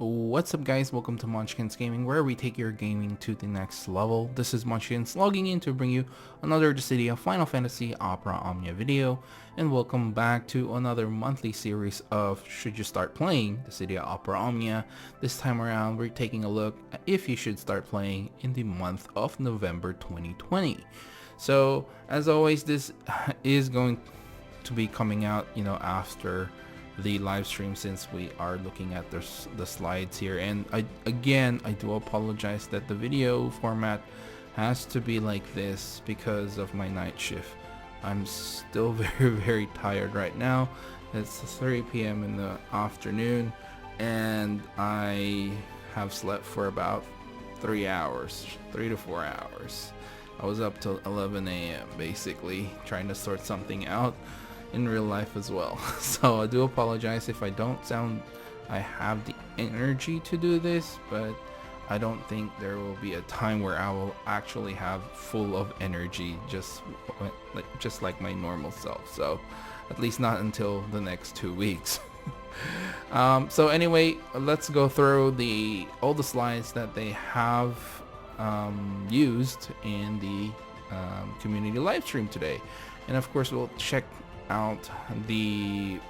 What's up guys, welcome to Munchkins Gaming, where we take your gaming to the next level. This is Munchkins logging in to bring you another Dissidia Final Fantasy Opera Omnia video, and welcome back to another monthly series of Should You Start Playing Dissidia Opera Omnia. This time around we're taking a look at if you should start playing in the month of November 2020. So as always, this is going to be coming out, after the live stream, since we are looking at the slides here. And I do apologize that the video format has to be like this because of my night shift. I'm still very tired right now. It's 3 p.m. in the afternoon and I have slept for about 3 to 4 hours. I was up till 11 a.m. basically trying to sort something out in real life as well. So I do apologize if I don't sound I have the energy to do this, but I don't think there will be a time where I will actually have full of energy just like my normal self. So at least not until the next 2 weeks. So anyway, let's go through all the slides that they have used in the community live stream today, and of course we'll check out the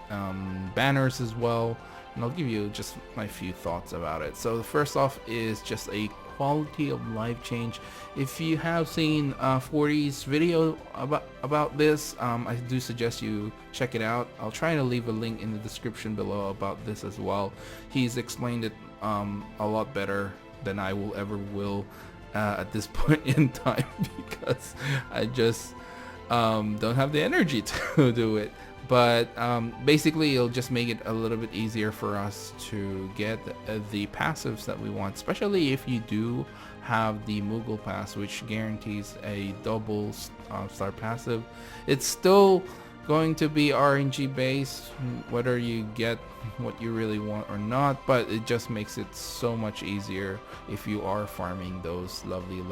banners as well, and I'll give you just my few thoughts about it. So the first off is just a quality of life change. If you have seen 40's video about this, I do suggest you check it out. I'll try to leave a link in the description below about this as well. He's explained it a lot better than I will ever at this point in time, because I just don't have the energy to do it. But basically it'll just make it a little bit easier for us to get the passives that we want, especially if you do have the Moogle pass, which guarantees a double star passive. It's still going to be RNG based, whether you get what you really want or not, but it just makes it so much easier if you are farming those lovely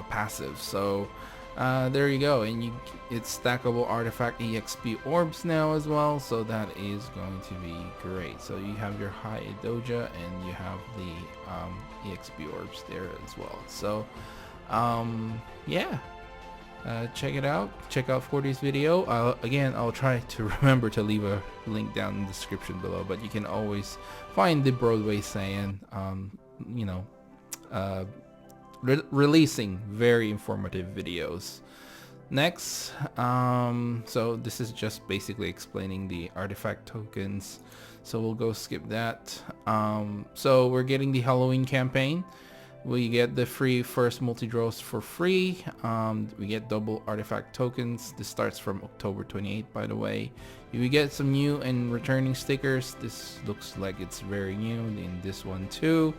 passive. So there you go, and it's stackable artifact EXP orbs now as well, so that is going to be great. So you have your high doja and you have the EXP orbs there as well. So yeah, check it out, check out 40's video. Again, I'll try to remember to leave a link down in the description below, but you can always find the BroadWaySaiyan releasing very informative videos. Next, so this is just basically explaining the artifact tokens, so we'll go skip that. So we're getting the Halloween campaign. We get the free first multi-draws for free. We get double artifact tokens. This starts from October 28th, by the way. We get some new and returning stickers. This looks like it's very new in this one too.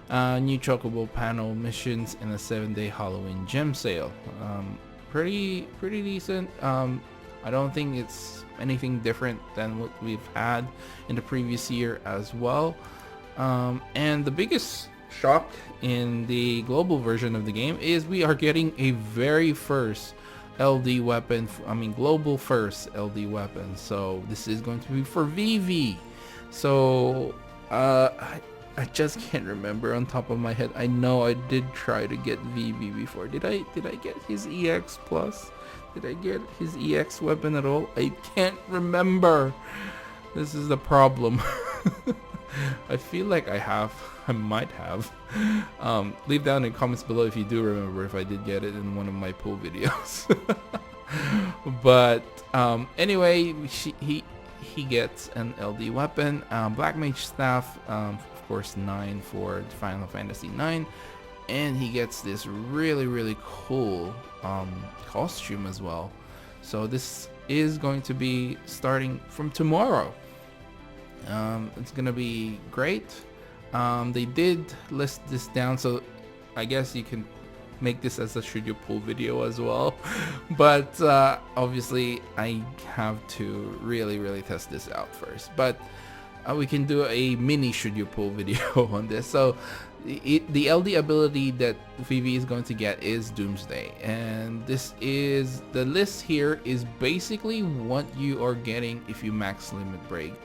New chocobo panel missions and a 7-day Halloween gem sale. Pretty decent. I don't think it's anything different than what we've had in the previous year as well. And the biggest shock in the global version of the game is we are getting a very first LD weapon. Global first LD weapon. So this is going to be for VV. So I just can't remember on top of my head. I know I did try to get VV before. Did I get his EX plus? Did I get his EX weapon at all? I can't remember. This is the problem. I feel like I might have. Leave down in the comments below if you do remember if I did get it in one of my pool videos. But anyway, he gets an LD weapon, Black Mage Staff, of course 9 for Final Fantasy 9, and he gets this really cool costume as well. So this is going to be starting from tomorrow. It's gonna be great. They did list this down, so I guess you can make this as a should you pull video as well. But obviously I have to really test this out first, but we can do a mini should you pull video on this. So the LD ability that VV is going to get is Doomsday, and this is the list here is basically what you are getting if you max limit break.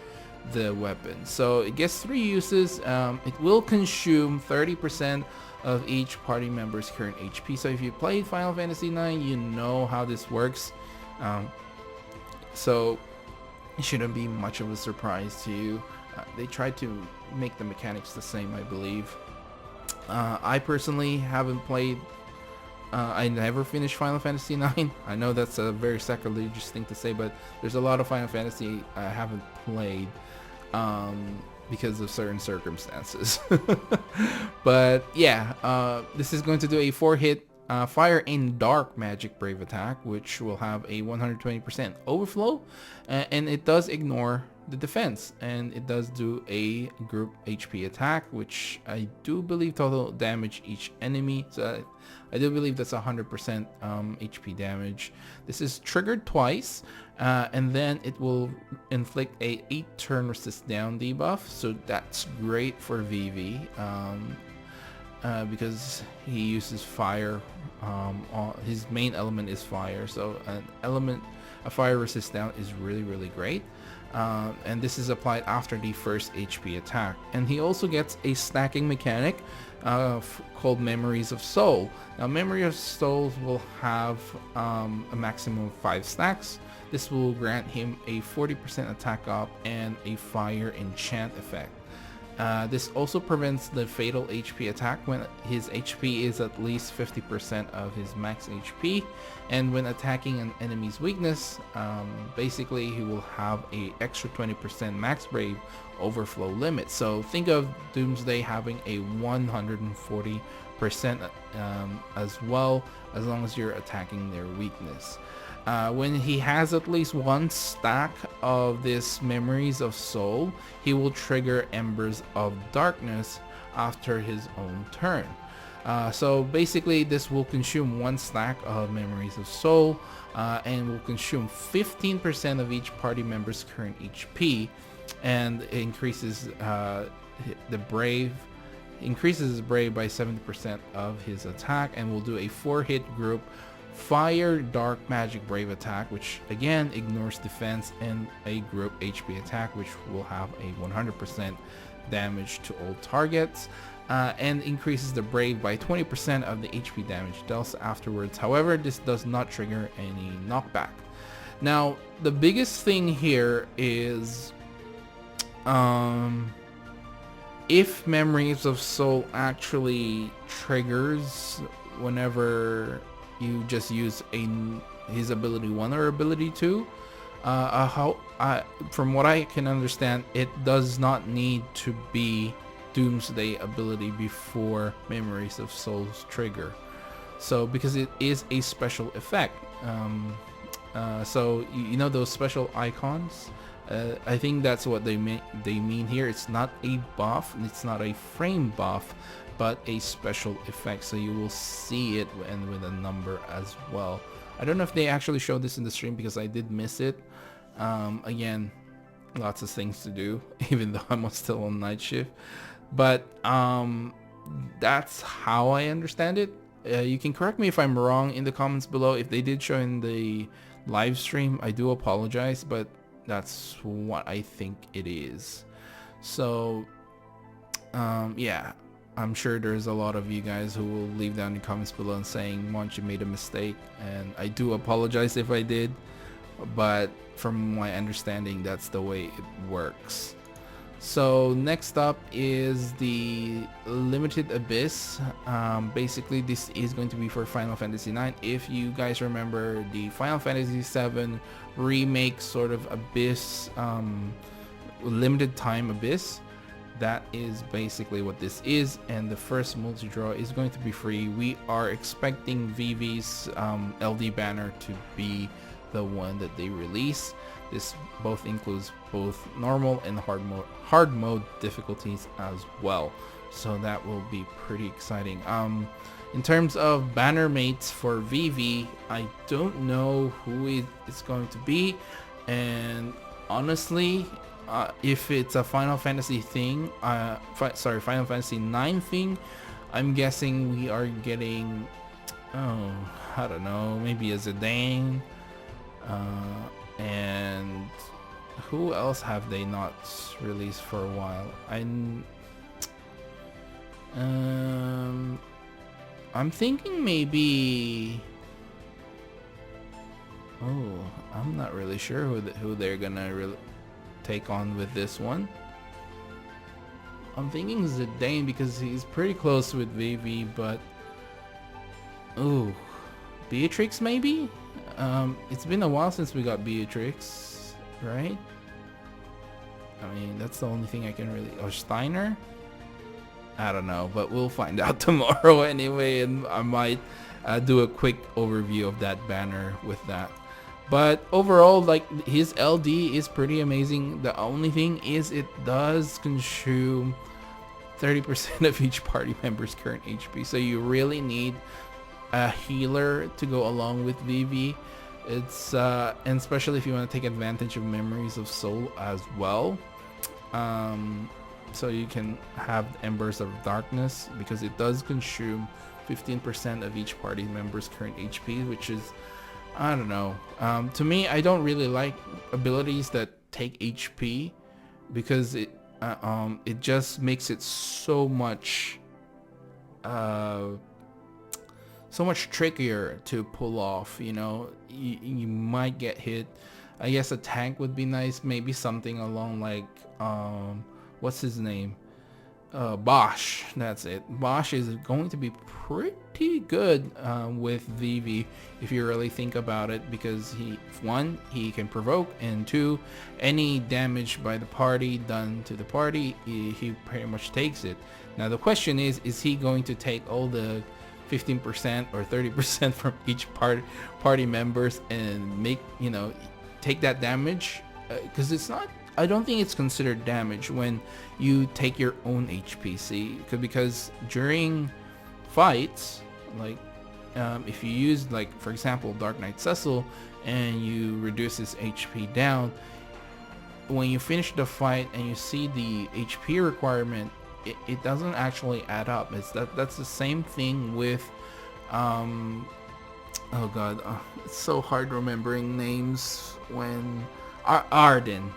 the weapon. So it gets 3 uses. It will consume 30% of each party member's current HP. So if you played Final Fantasy 9, you know how this works. So it shouldn't be much of a surprise to you. They tried to make the mechanics the same, I believe. I personally haven't played. I never finished Final Fantasy 9. I know that's a very sacrilegious thing to say, but there's a lot of Final Fantasy I haven't played because of certain circumstances. But yeah, this is going to do a 4-hit Fire in Dark Magic Brave attack, which will have a 120% overflow, and it does ignore the defense, and it does do a group HP attack, which I do believe total damage each enemy. So I do believe that's 100% HP damage. This is triggered twice, and then it will inflict a 8-turn resist down debuff. So that's great for VV because he uses fire. His main element is fire, so a fire resist down is really great. And this is applied after the first HP attack, and he also gets a stacking mechanic called Memories of Soul. Now Memory of Souls will have a maximum of 5 stacks. This will grant him a 40% attack up and a fire enchant effect. This also prevents the fatal HP attack when his HP is at least 50% of his max HP, and when attacking an enemy's weakness, basically he will have a extra 20% max brave overflow limit. So think of Doomsday having a 140% as well, as long as you're attacking their weakness. When he has at least 1 stack of this Memories of Soul, he will trigger Embers of Darkness after his own turn. So basically this will consume 1 stack of Memories of Soul, and will consume 15% of each party member's current HP, and increases his brave by 70% of his attack, and will do a 4-hit group Fire Dark Magic Brave attack, which again ignores defense, and a group HP attack, which will have a 100% damage to all targets, and increases the Brave by 20% of the HP damage dealt afterwards. However, this does not trigger any knockback. Now, the biggest thing here is if Memories of Soul actually triggers whenever you just use his ability 1 or ability 2. From what I can understand, it does not need to be Doomsday ability before Memories of Souls trigger. So because it is a special effect. So you know those special icons? I think that's what they mean here. It's not a buff, it's not a frame buff, but a special effect, so you will see it and with a number as well. I don't know if they actually showed this in the stream because I did miss it. Again, lots of things to do, even though I'm still on night shift. But that's how I understand it. You can correct me if I'm wrong in the comments below. If they did show in the live stream, I do apologize, but that's what I think it is. So yeah, I'm sure there's a lot of you guys who will leave down the comments below and saying, Monch, you made a mistake, and I do apologize if I did, but from my understanding, that's the way it works. So next up is the Limited Abyss. Basically, this is going to be for Final Fantasy 9. If you guys remember the Final Fantasy 7 remake sort of Abyss, limited time Abyss, that is basically what this is, and the first multi-draw is going to be free. We are expecting VV's LD banner to be the one that they release. This both includes both normal and hard mode difficulties as well, so that will be pretty exciting. In terms of banner mates for VV, I don't know who it's going to be, and honestly, if it's a Final Fantasy thing, Final Fantasy 9 thing, I'm guessing we are getting, I don't know, maybe a Zidane, and who else have they not released for a while? I'm thinking maybe. Oh, I'm not really sure who they're gonna take on with this one. I'm thinking Zidane because he's pretty close with Vivi, but oh, Beatrix maybe. It's been a while since we got Beatrix, right? I mean, that's the only thing I can really. Oh, Steiner. I don't know, but we'll find out tomorrow anyway, and I might do a quick overview of that banner with that. But overall, like, his LD is pretty amazing. The only thing is it does consume 30% of each party member's current HP, so you really need a healer to go along with Vivi. It's and especially if you want to take advantage of Memories of Soul as well. So you can have Embers of Darkness, because it does consume 15% of each party member's current HP, which is, I don't know. To me, I don't really like abilities that take HP, because it just makes it so much trickier to pull off. You know, you might get hit. I guess a tank would be nice, maybe something along like what's his name? Bosch. That's it. Bosch is going to be pretty good with Vivi if you really think about it, because he can provoke, and two, any damage by the party done to the party, he pretty much takes it. Now the question is he going to take all the 15% or 30% from each party members and make, you know, take that damage? Because it's not, I don't think it's considered damage when you take your own HP. See, because during fights, like if you use, like, for example, Dark Knight Cecil, and you reduce his HP down, when you finish the fight and you see the HP requirement, it doesn't actually add up. That's the same thing with oh god, it's so hard remembering names when Arden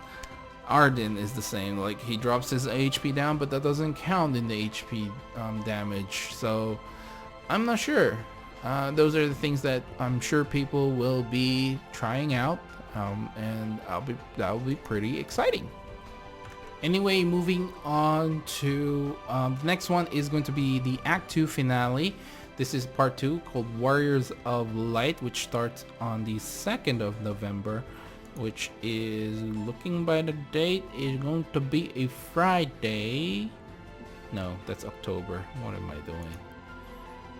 is the same. Like, he drops his HP down, but that doesn't count in the HP damage. So I'm not sure. Those are the things that I'm sure people will be trying out, and that'll be pretty exciting. Anyway, moving on to the next one is going to be the Act 2 finale. This is part 2, called Warriors of Light, which starts on the 2nd of November, which is, looking by the date, is going to be a Friday. No, that's October. What am I doing?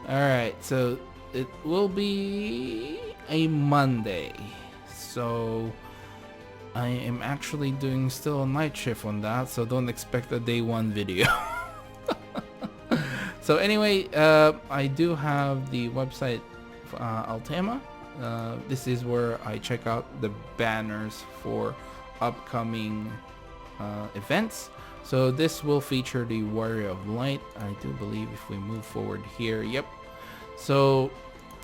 Alright, so it will be a Monday. So I am actually doing still a night shift on that, so don't expect a day 1 video. So anyway, I do have the website Altema. This is where I check out the banners for upcoming events. So this will feature the Warrior of Light. I do believe if we move forward here, yep. So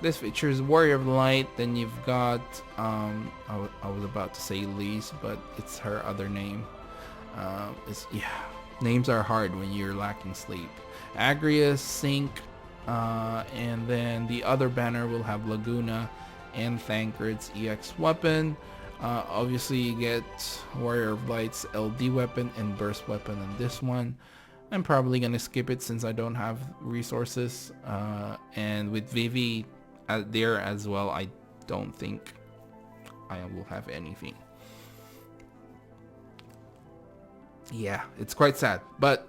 this features Warrior of Light. Then you've got I was about to say Lise, but it's her other name. Names are hard when you're lacking sleep. Agrius, Sync, and then the other banner will have Laguna and Thancred's EX weapon. Obviously you get Warrior of Light's LD weapon and burst weapon in this one. I'm probably gonna skip it since I don't have resources, and with Vivi there as well, I don't think I will have anything. Yeah, it's quite sad, but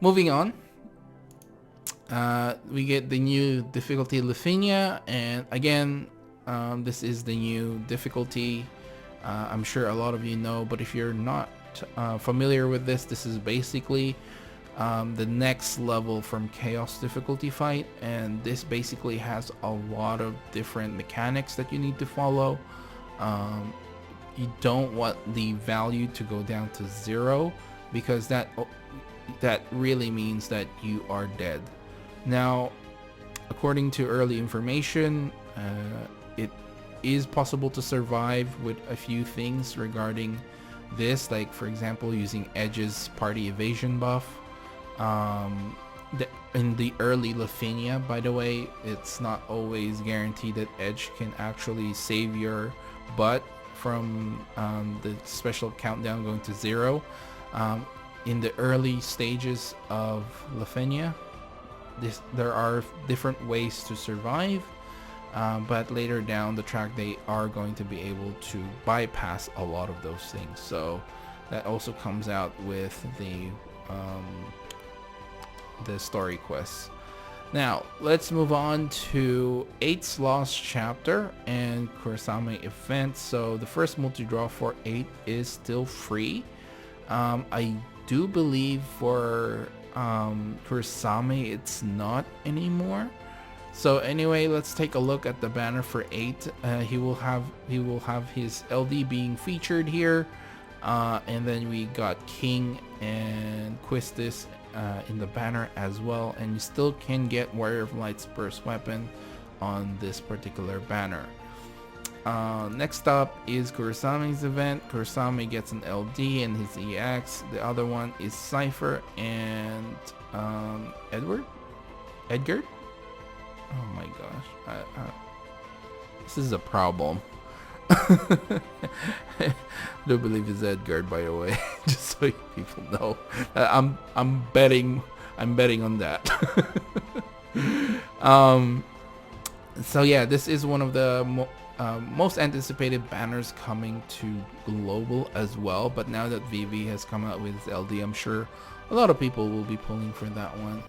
moving on. We get the new difficulty Lifenia, and again, this is the new difficulty. I'm sure a lot of you know, but if you're not familiar with this, this is basically the next level from Chaos difficulty fight, and this basically has a lot of different mechanics that you need to follow. You don't want the value to go down to 0, because that really means that you are dead. Now, according to early information, is possible to survive with a few things regarding this, like for example using Edge's party evasion buff. In the early Lifenia, by the way, it's not always guaranteed that Edge can actually save your butt from the special countdown going to 0. In the early stages of Lifenia, there are different ways to survive, but later down the track they are going to be able to bypass a lot of those things. So that also comes out with the story quests. Now let's move on to 8's Lost Chapter and Kurosame event. So the first multi-draw for 8 is still free. I do believe for Kurosame it's not anymore. So anyway, let's take a look at the banner for 8. He will have his LD being featured here, and then we got King and Quistis in the banner as well, and you still can get Warrior of Light's burst weapon on this particular banner. Next up is Kurosame's event. Kurosame gets an LD and his EX. The other one is Cypher and Edgar. Oh my gosh, this is a problem. I don't believe it's Edgar, by the way. Just so people know, I'm betting on that. So yeah, this is one of the most anticipated banners coming to global as well. But now that VV has come out with LD, I'm sure a lot of people will be pulling for that one.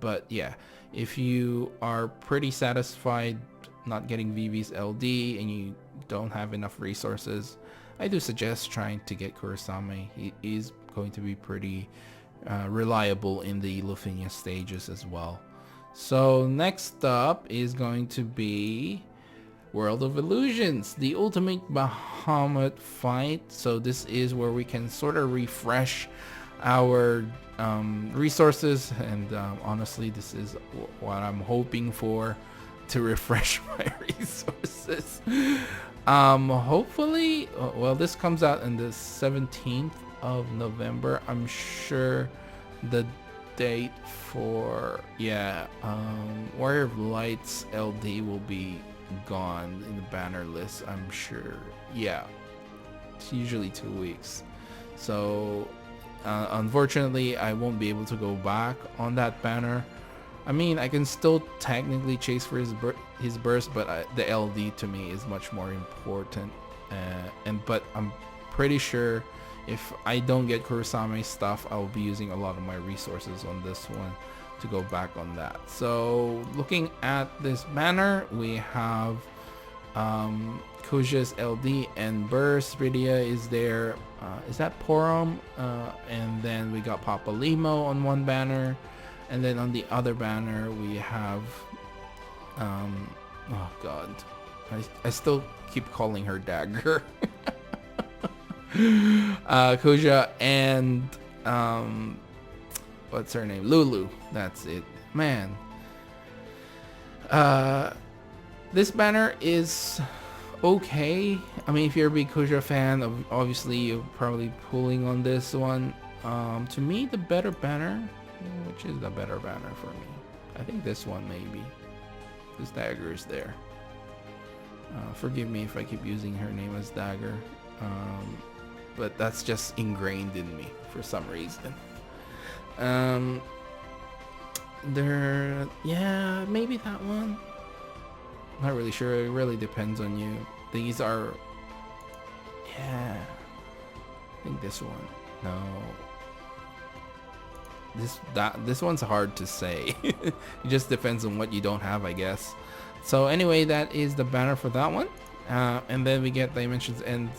But yeah, if you are pretty satisfied not getting VV's LD and you don't have enough resources, I do suggest trying to get Kurosame. He is going to be pretty reliable in the Lifenia stages as well. So next up is going to be World of Illusions, the ultimate Bahamut fight. So this is where we can sort of refresh our resources, and honestly this is what I'm hoping for, to refresh my resources. Hopefully, well, this comes out on the 17th of November. I'm sure the date for Warrior of Light's LD will be gone in the banner list, I'm sure. Yeah, it's usually 2 weeks. So unfortunately I won't be able to go back on that banner. I mean, I can still technically chase for his burst, but the LD to me is much more important. But I'm pretty sure if I don't get Kurosame stuff, I'll be using a lot of my resources on this one to go back on that. So looking at this banner, we have Kuja's LD and burst. Ridia is there. Is that Porom? And then we got Papa Limo on one banner. And then on the other banner we have oh god, I still keep calling her Dagger. Kuja and what's her name? Lulu. That's it. Man. This banner is okay. I mean, if you're a big Kuja fan, obviously you're probably pulling on this one. To me, the better banner, which is the better banner for me? I think this one maybe. This Dagger is there. Forgive me if I keep using her name as Dagger. But that's just ingrained in me for some reason. Yeah, maybe that one. Not really sure. It really depends on you. These are, yeah, I think this one. No. This one's hard to say. It just depends on what you don't have, I guess. So anyway, that is the banner for that one. And then we get Dimensions End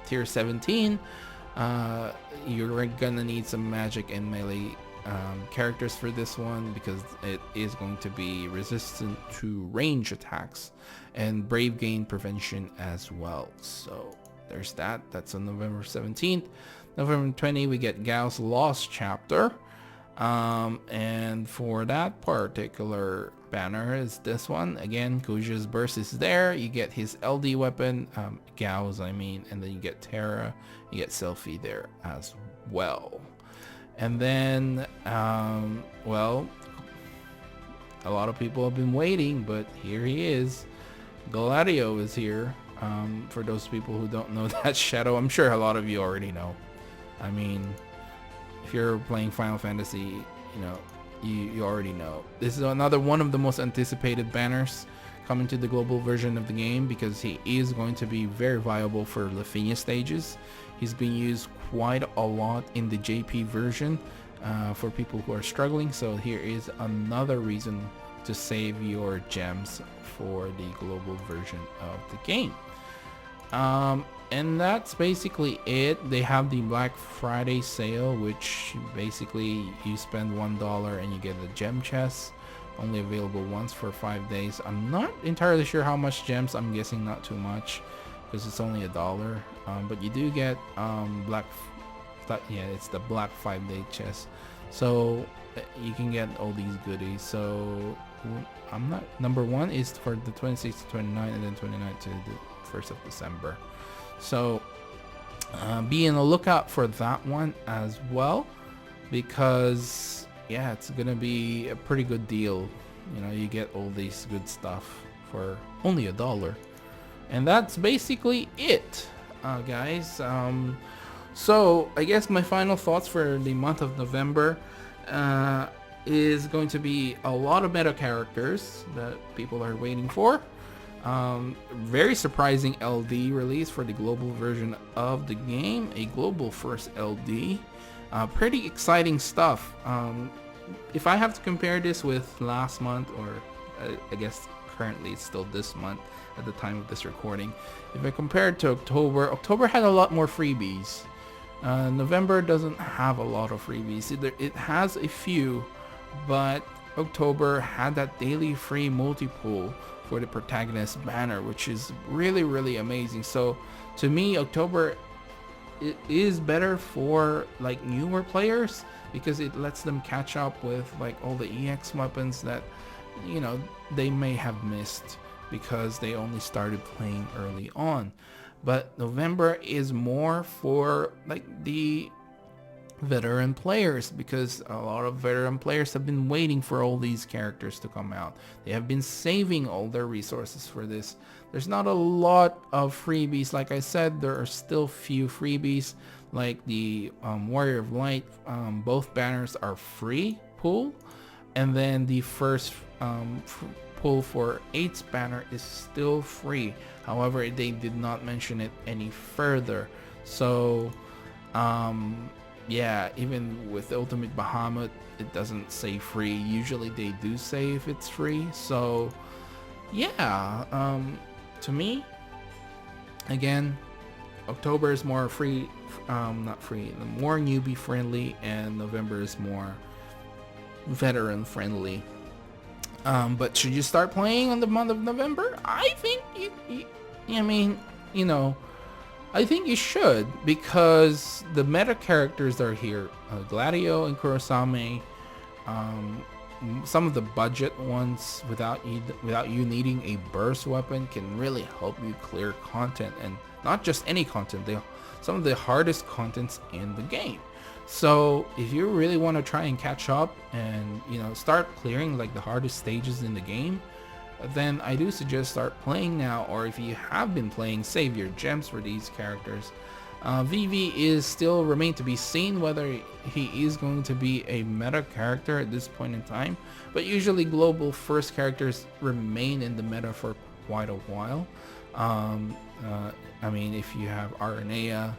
tier 17. You're gonna need some magic and melee characters for this one, because it is going to be resistant to range attacks and Brave Gain prevention as well. So there's that. That's on November 17th. November 20, we get Gao's Lost Chapter. And for that particular banner is this one. Again, Kuja's burst is there. You get his LD weapon, Gao's I mean, and then you get Terra, you get Selfie there as well. And then, well, a lot of people have been waiting, but here he is. Gladio is here. For those people who don't know that shadow, I'm sure a lot of you already know. I mean, if you're playing Final Fantasy, you know, you already know. This is another one of the most anticipated banners coming to the global version of the game, because he is going to be very viable for Lifenia stages. He's being used quite a lot in the JP version for people who are struggling. So here is another reason to save your gems for the global version of the game. And that's basically it. They have the Black Friday sale, which basically you spend $1 and you get a gem chest, only available once for 5 days. I'm not entirely sure how much gems. I'm guessing not too much, because it's only $1. But you do get it's the Black 5-day chest, so you can get all these goodies. So I'm not, number one is for the 26th to 29th, and then 29th to the 1st of December. So be on the lookout for that one as well, because yeah, it's gonna be a pretty good deal. You know, you get all these good stuff for only $1, and that's basically it, guys. So I guess my final thoughts for the month of November is going to be a lot of meta characters that people are waiting for. Very surprising LD release for the global version of the game, a global first LD. Pretty exciting stuff. If I have to compare this with last month, or I guess currently it's still this month at the time of this recording, if I compare it to October had a lot more freebies. November doesn't have a lot of freebies. It has a few, but October had that daily free multi-pool for the protagonist banner, which is really amazing. So to me, October, it is better for like newer players, because it lets them catch up with like all the EX weapons that, you know, they may have missed because they only started playing early on. But November is more for like the veteran players, because a lot of veteran players have been waiting for all these characters to come out. They have been saving all their resources for this. There's not a lot of freebies. Like I said, there are still few freebies, like the Warrior of Light. Both banners are free pull, and then the first pull for 8's banner is still free. However, they did not mention it any further. So yeah, even with Ultimate Bahamut, it doesn't say free. Usually they do say if it's free. So yeah, to me, again, October is more free, not free, more newbie friendly, and November is more veteran friendly. But should you start playing on the month of November? I think I mean, you know, I think you should, because the meta characters are here. Gladio and Kurosame, some of the budget ones without you needing a burst weapon can really help you clear content, and not just any content, some of the hardest contents in the game. So if you really want to try and catch up and, you know, start clearing like the hardest stages in the game, then I do suggest start playing now. Or if you have been playing, save your gems for these characters. VV is still remain to be seen whether he is going to be a meta character at this point in time, but usually global first characters remain in the meta for quite a while. I mean, if you have Aranea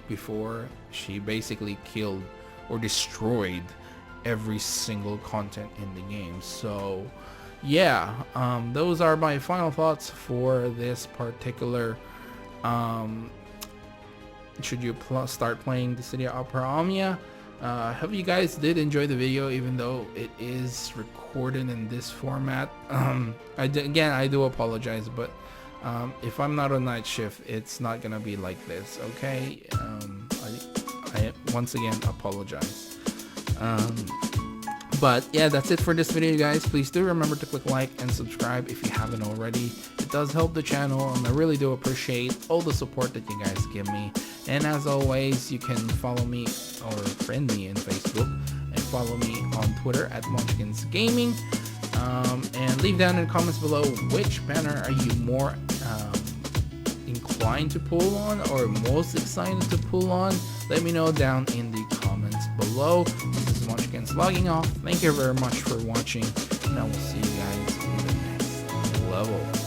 before, she basically killed or destroyed every single content in the game. So yeah, those are my final thoughts for this particular should you start playing Dissidia Omnia. Hope you guys did enjoy the video, even though it is recorded in this format. I do apologize, but if I'm not on night shift, it's not gonna be like this, okay? I once again apologize. But yeah, that's it for this video, guys. Please do remember to click like and subscribe if you haven't already. It does help the channel, and I really do appreciate all the support that you guys give me. And as always, you can follow me or friend me in Facebook, and follow me on Twitter at Munchkins Gaming. And leave down in the comments below which banner are you more inclined to pull on or most excited to pull on. Let me know down in the comments below. This is Munchkins logging off. Thank you very much for watching, and I will see you guys in the next level.